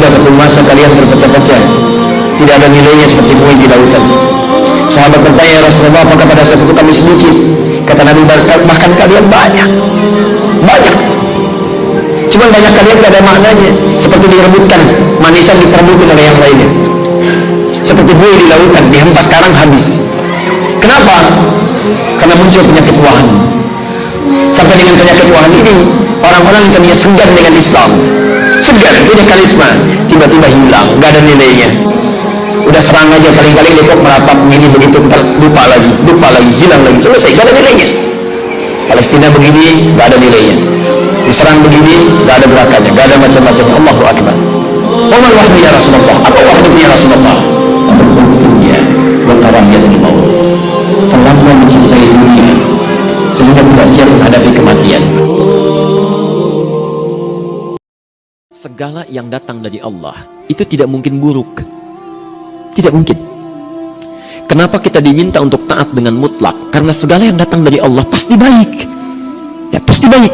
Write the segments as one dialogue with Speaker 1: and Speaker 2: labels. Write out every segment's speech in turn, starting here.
Speaker 1: satu masa kalian terpecah-pecah, tidak ada nilainya seperti buih di lautan. Sahabat bertanya, Rasulullah, apakah pada saat itu kami sedikit? Kata Nabi, bahkan kalian banyak. Cuma banyak kalian tidak ada maknanya, seperti direbutkan manisan diperebutkan oleh yang lainnya, seperti buih di lautan, dihempas sekarang habis. Kenapa? Karena muncul penyakit wahan. Sampai dengan penyakit wahan ini, orang-orang yang tadinya segan dengan Islam, segan, punya karisma, tiba-tiba hilang, gak ada nilainya. Udah serang aja, paling-paling Depok meratap begini begitu, lupa lagi, hilang lagi, selesai, gak ada nilainya. Palestina begini, gak ada nilainya. Diserang begini, gak ada gerakannya, gak ada macam-macam. Allahu Akbar. Wamal wahdu ya Rasulullah. Apa wahdu ya Rasulullah? Dunia, watarahyatul maut. Terlalu mencintai dunia sehingga tidak siap menghadapi kematian.
Speaker 2: Segala yang datang dari Allah itu tidak mungkin buruk. Tidak mungkin. Kenapa kita diminta untuk taat dengan mutlak? Karena segala yang datang dari Allah pasti baik. Ya, pasti baik.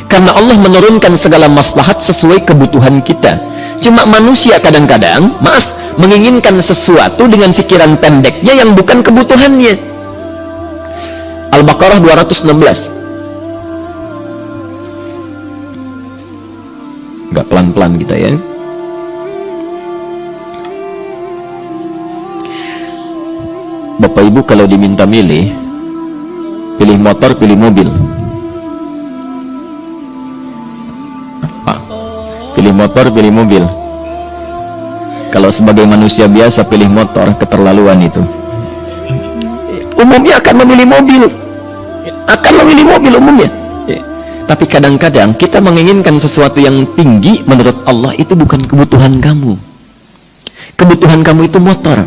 Speaker 2: Karena Allah menurunkan segala maslahat sesuai kebutuhan kita. Cuma manusia kadang-kadang, menginginkan sesuatu dengan pikiran pendeknya yang bukan kebutuhannya. Al-Baqarah 216. Enggak pelan-pelan kita ya. Bapak Ibu kalau diminta milih, pilih motor, pilih mobil. Pilih motor, pilih mobil. Kalau sebagai manusia biasa pilih motor, keterlaluan itu. Umumnya akan memilih mobil. Umumnya. Tapi kadang-kadang kita menginginkan sesuatu yang tinggi, menurut Allah itu bukan kebutuhan kamu. Kebutuhan kamu itu motor.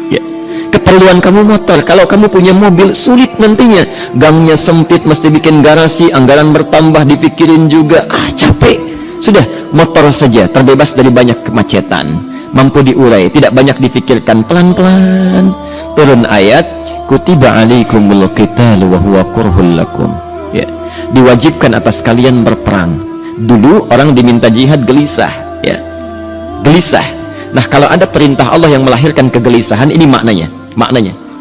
Speaker 2: Ya. Keperluan kamu motor. Kalau kamu punya mobil, sulit nantinya. Gangnya sempit, mesti bikin garasi, anggaran bertambah, dipikirin juga. Capek. Sudah, motor saja, terbebas dari banyak kemacetan, mampu diurai, tidak banyak difikirkan, pelan-pelan. Turun ayat, kutiba alaikumul qitalu wa huwa kurhul lakum. Ya, diwajibkan atas kalian berperang. Dulu orang diminta jihad gelisah, ya. Gelisah. Nah, kalau ada perintah Allah yang melahirkan kegelisahan, ini maknanya.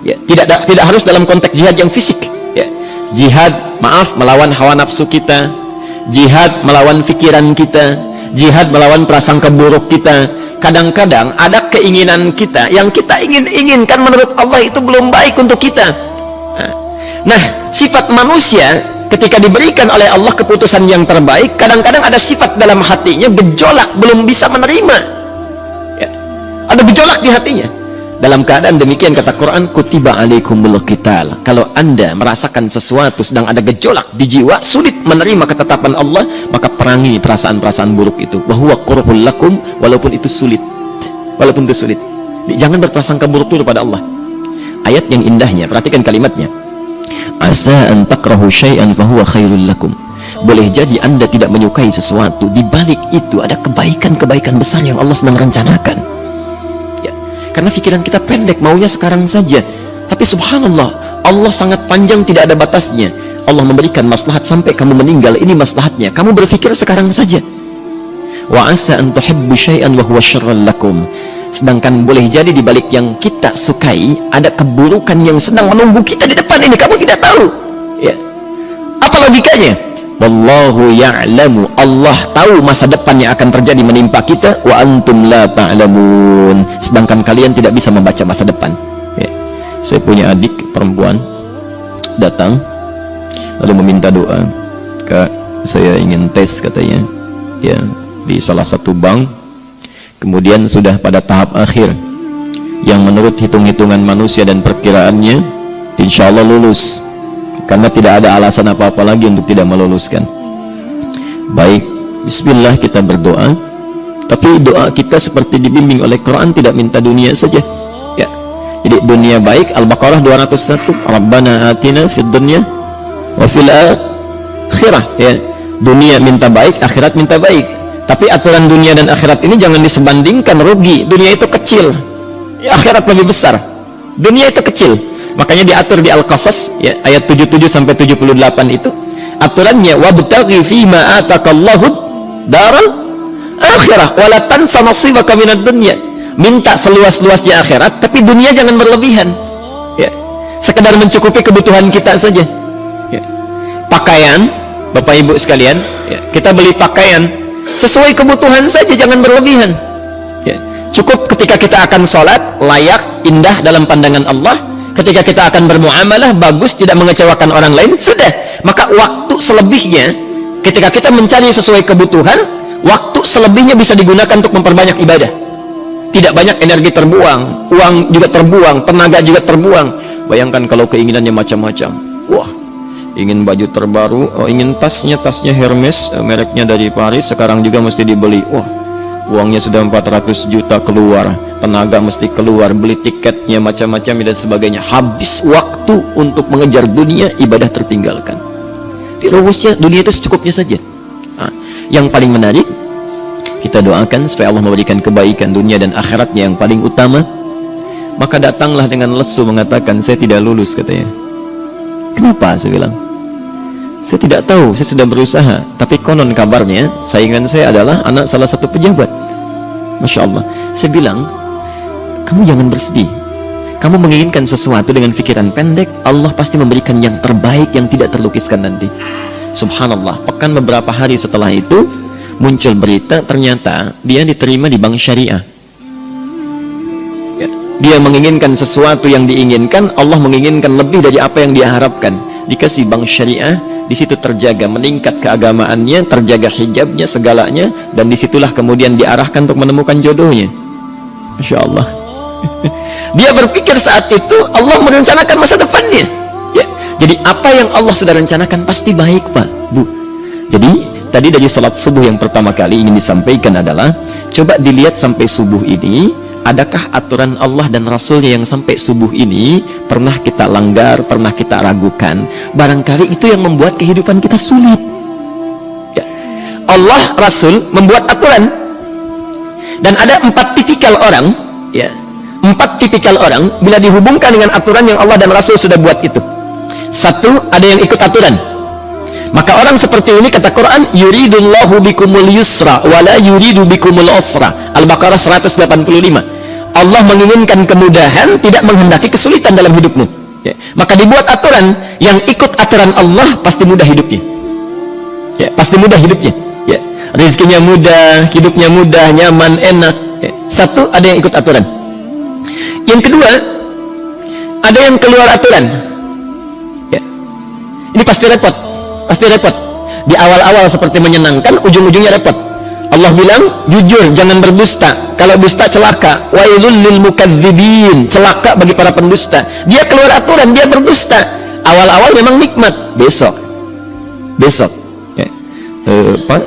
Speaker 2: Ya, tidak harus dalam konteks jihad yang fisik, ya. Jihad, melawan hawa nafsu kita. Jihad melawan pikiran kita, jihad melawan prasangka buruk kita. Kadang-kadang ada keinginan kita yang kita inginkan menurut Allah itu belum baik untuk kita. Nah, sifat manusia ketika diberikan oleh Allah keputusan yang terbaik, kadang-kadang ada sifat dalam hatinya gejolak, belum bisa menerima. Ya. Ada gejolak di hatinya. Dalam keadaan demikian kata Quran, kutiba alaikumul qital. Kalau Anda merasakan sesuatu sedang ada gejolak di jiwa, sulit menerima ketetapan Allah, maka perangi perasaan-perasaan buruk itu. Wa huwa kurhul lakum, walaupun itu sulit. Jangan berprasangka buruk dulu pada Allah. Ayat yang indahnya, perhatikan kalimatnya. Asa an takrahu syai'an fa huwa khairul lakum. Boleh jadi Anda tidak menyukai sesuatu, di balik itu ada kebaikan-kebaikan besar yang Allah sedang rencanakan. Karena pikiran kita pendek, maunya sekarang saja. Tapi subhanallah, Allah sangat panjang, tidak ada batasnya. Allah memberikan maslahat sampai kamu meninggal, ini maslahatnya. Kamu berpikir sekarang saja. Wa asa an tuhibbu syai'an wa huwa syarrul lakum. Sedangkan boleh jadi di balik yang kita sukai ada keburukan yang sedang menunggu kita di depan ini, kamu tidak tahu. Ya. Apa logikanya? Wallahu ya'lamu, Allah tahu masa depan yang akan terjadi menimpa kita, wa antum la ta'lamun, sedangkan kalian tidak bisa membaca masa depan. Ya. Saya punya adik perempuan datang lalu meminta doa. Kak, saya ingin tes katanya, ya, di salah satu bank, kemudian sudah pada tahap akhir yang menurut hitung-hitungan manusia dan perkiraannya insya Allah lulus, karena tidak ada alasan apa-apa lagi untuk tidak meluluskan. Baik, bismillah, kita berdoa, tapi doa kita seperti dibimbing oleh Quran, tidak minta dunia saja, ya. Jadi dunia baik, Al-Baqarah 201, Rabbana atina fid dunya wa fil akhirah, ya. Dunia minta baik, akhirat minta baik. Tapi aturan dunia dan akhirat ini jangan disebandingkan, rugi. Dunia itu kecil, ya, akhirat lebih besar. Dunia itu kecil. Makanya diatur di Al-Qasas, ya, ayat 77 sampai 78 itu aturannya, wabtaghi fima atakallahu daral akhirah wala tansa nasibaka minad dunya. Minta seluas-luasnya akhirat, tapi dunia jangan berlebihan. Ya. Sekedar mencukupi kebutuhan kita saja. Ya. Pakaian, Bapak Ibu sekalian, ya, kita beli pakaian sesuai kebutuhan saja, jangan berlebihan. Ya. Cukup ketika kita akan sholat, layak, indah dalam pandangan Allah. Ketika kita akan bermuamalah, bagus, tidak mengecewakan orang lain, sudah. Maka waktu selebihnya, ketika kita mencari sesuai kebutuhan, waktu selebihnya bisa digunakan untuk memperbanyak ibadah. Tidak banyak energi terbuang, uang juga terbuang, tenaga juga terbuang. Bayangkan kalau keinginannya macam-macam. Wah, ingin baju terbaru, ingin tasnya Hermes, mereknya dari Paris, sekarang juga mesti dibeli. Wah, uangnya sudah 400 juta keluar, tenaga mesti keluar, beli tiketnya macam-macam dan sebagainya. Habis waktu untuk mengejar dunia, ibadah tertinggalkan. Rumusnya dunia itu secukupnya saja. Nah, yang paling menarik, kita doakan supaya Allah memberikan kebaikan dunia dan akhiratnya yang paling utama. Maka datanglah dengan lesu mengatakan, saya tidak lulus, katanya. Kenapa? Saya bilang, saya tidak tahu, saya sudah berusaha, tapi konon kabarnya saingan saya adalah anak salah satu pejabat. Masya Allah. Saya bilang, kamu jangan bersedih. Kamu menginginkan sesuatu dengan pikiran pendek, Allah pasti memberikan yang terbaik yang tidak terlukiskan nanti. Subhanallah. Pekan beberapa hari setelah itu muncul berita, ternyata dia diterima di bank syariah. Ya. Dia menginginkan sesuatu yang diinginkan, Allah menginginkan lebih dari apa yang dia harapkan. Dikasih bank syariah, di situ terjaga, meningkat keagamaannya, terjaga hijabnya, segalanya, dan disitulah kemudian diarahkan untuk menemukan jodohnya. Masya Allah. Dia berpikir saat itu Allah merencanakan masa depannya. Ya. Jadi apa yang Allah sudah rencanakan pasti baik, Pak, Bu. Jadi tadi dari salat subuh yang pertama kali ingin disampaikan adalah, coba dilihat sampai subuh ini, adakah aturan Allah dan Rasulnya yang sampai subuh ini pernah kita langgar, pernah kita ragukan. Barangkali itu yang membuat kehidupan kita sulit. Ya. Allah, Rasul membuat aturan, dan ada 4 tipikal orang, ya, 4 tipikal orang bila dihubungkan dengan aturan yang Allah dan Rasul sudah buat itu. 1, ada yang ikut aturan. Maka orang seperti ini, kata Quran, yuridullahu bikumul yusra wala yuridu bikumul usra. Al-Baqarah 185. Allah menginginkan kemudahan, tidak menghendaki kesulitan dalam hidupmu. Ya. Maka dibuat aturan, yang ikut aturan Allah pasti mudah hidupnya. Ya, pasti mudah hidupnya. Ya. Rezekinya mudah, hidupnya mudah, nyaman, enak. Ya. 1, ada yang ikut aturan. Yang kedua, ada yang keluar aturan. Ya. Ini pasti repot. Pasti repot. Di awal-awal seperti menyenangkan, ujung-ujungnya repot. Allah bilang, jujur, jangan berdusta. Kalau dusta celaka. Wailul lil mukadzibin. Celaka bagi para pendusta. Dia keluar aturan, dia berdusta. Awal-awal memang nikmat. Besok. Ya. Pak,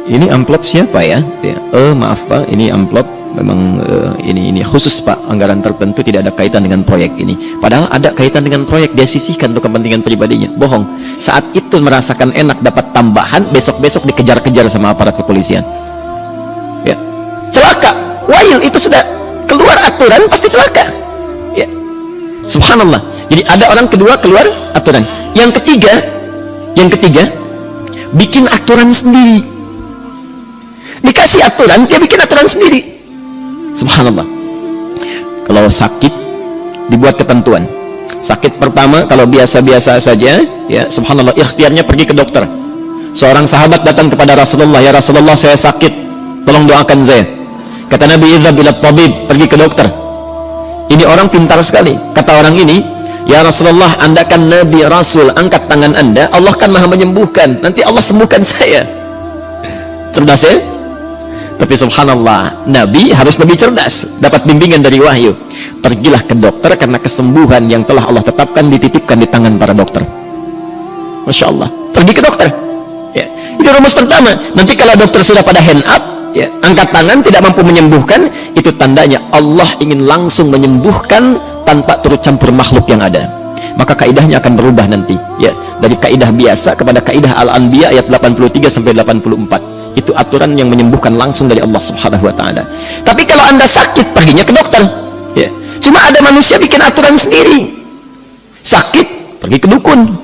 Speaker 2: ini amplop siapa ya? Ya. Maaf Pak, ini amplop memang ini khusus Pak, anggaran tertentu, tidak ada kaitan dengan proyek ini. Padahal ada kaitan dengan proyek, dia sisihkan untuk kepentingan pribadinya. Bohong. Saat itu merasakan enak dapat tambahan, besok-besok dikejar-kejar sama aparat kepolisian. Ya. Celaka. Wail, itu sudah keluar aturan, pasti celaka. Ya. Subhanallah. Jadi ada orang kedua keluar aturan. Yang ketiga bikin aturan sendiri. Dikasih aturan, dia bikin aturan sendiri. Subhanallah. Kalau sakit, dibuat ketentuan. Sakit pertama kalau biasa-biasa saja, ya, subhanallah, ikhtiarnya pergi ke dokter. Seorang sahabat datang kepada Rasulullah, ya Rasulullah, saya sakit, tolong doakan saya. Kata Nabi, idhab ila tabib, pergi ke dokter. Ini orang pintar sekali. Kata orang ini, ya Rasulullah, Anda kan Nabi Rasul, angkat tangan Anda, Allah kan maha menyembuhkan, nanti Allah sembuhkan saya. Cerdas ya? Tapi subhanallah, Nabi harus lebih cerdas, dapat bimbingan dari wahyu. Pergilah ke dokter, karena kesembuhan yang telah Allah tetapkan dititipkan di tangan para dokter. Masya Allah, pergi ke dokter. Ya. Itu rumus pertama. Nanti kalau dokter sudah pada hand up, ya, angkat tangan, tidak mampu menyembuhkan, itu tandanya Allah ingin langsung menyembuhkan tanpa turut campur makhluk yang ada. Maka kaidahnya akan berubah nanti, ya, dari kaidah biasa kepada kaidah Al-Anbiya ayat 83 sampai 84. Itu aturan yang menyembuhkan langsung dari Allah Subhanahu wa ta'ala. Tapi kalau Anda sakit, perginya ke dokter. Ya. Cuma ada manusia bikin aturan sendiri. Sakit, pergi ke dukun.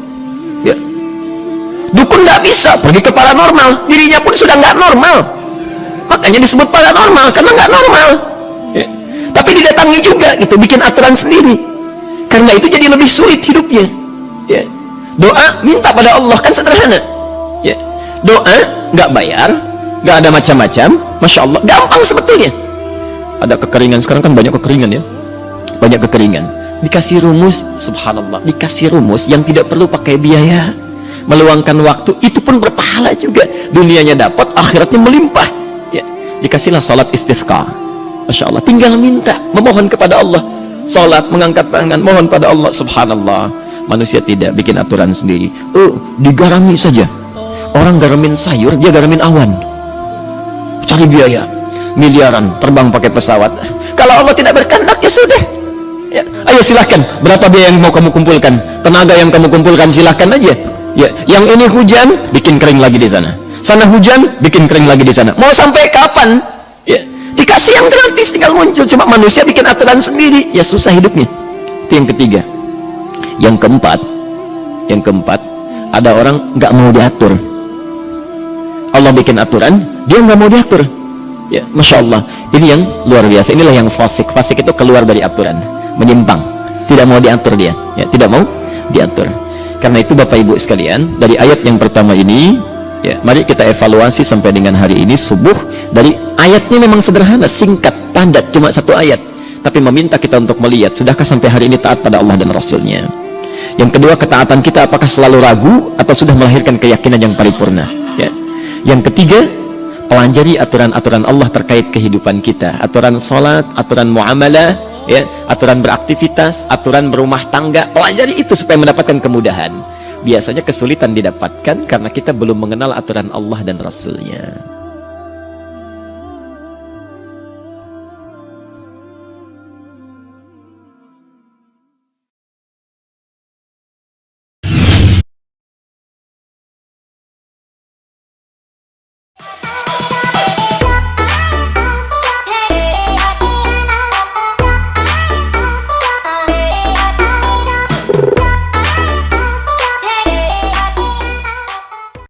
Speaker 2: Ya. Dukun nggak bisa, pergi ke paranormal. Dirinya pun sudah nggak normal. Makanya disebut paranormal, karena nggak normal. Ya. Tapi didatangi juga gitu, bikin aturan sendiri. Karena itu jadi lebih sulit hidupnya. Ya. Doa minta pada Allah kan sederhana. Ya. Doa nggak bayar, nggak ada macam-macam, masya Allah, gampang sebetulnya. Ada kekeringan sekarang kan, banyak kekeringan ya, banyak kekeringan. Dikasih rumus, subhanallah, dikasih rumus yang tidak perlu pakai biaya, meluangkan waktu, itu pun berpahala juga. Dunianya dapat, akhiratnya melimpah. Ya. Dikasihlah salat istisqa, masya Allah, tinggal minta, memohon kepada Allah. Salat, mengangkat tangan, mohon pada Allah, subhanallah. Manusia tidak bikin aturan sendiri. Digarami saja. Orang garamin sayur, dia garamin awan. Cari biaya miliaran, terbang pakai pesawat. Kalau Allah tidak berkehendak, ya sudah. Ya. Ayo silahkan, berapa biaya yang mau kamu kumpulkan, tenaga yang kamu kumpulkan, silahkan aja. Ya. Yang ini hujan, bikin kering lagi di sana. Sana hujan, bikin kering lagi di sana. Mau sampai kapan? Ya. Dikasih yang gratis, tinggal muncul. Cuma manusia bikin aturan sendiri, ya susah hidupnya. Itu yang ketiga. Yang keempat, ada orang nggak mau diatur. Allah bikin aturan, dia nggak mau diatur. Ya, masya Allah, ini yang luar biasa. Inilah yang fasik. Fasik itu keluar dari aturan, menyimpang, tidak mau diatur dia. Ya, tidak mau diatur. Karena itu Bapak Ibu sekalian, dari ayat yang pertama ini, ya, mari kita evaluasi sampai dengan hari ini subuh. Dari ayatnya memang sederhana, singkat, padat, cuma satu ayat. Tapi meminta kita untuk melihat, sudahkah sampai hari ini taat pada Allah dan Rasulnya? Yang kedua, ketaatan kita apakah selalu ragu atau sudah melahirkan keyakinan yang paripurna? Ya. Yang ketiga, pelajari aturan-aturan Allah terkait kehidupan kita, aturan sholat, aturan muamalah, ya, aturan beraktivitas, aturan berumah tangga. Pelajari itu supaya mendapatkan kemudahan. Biasanya kesulitan didapatkan karena kita belum mengenal aturan Allah dan Rasulnya.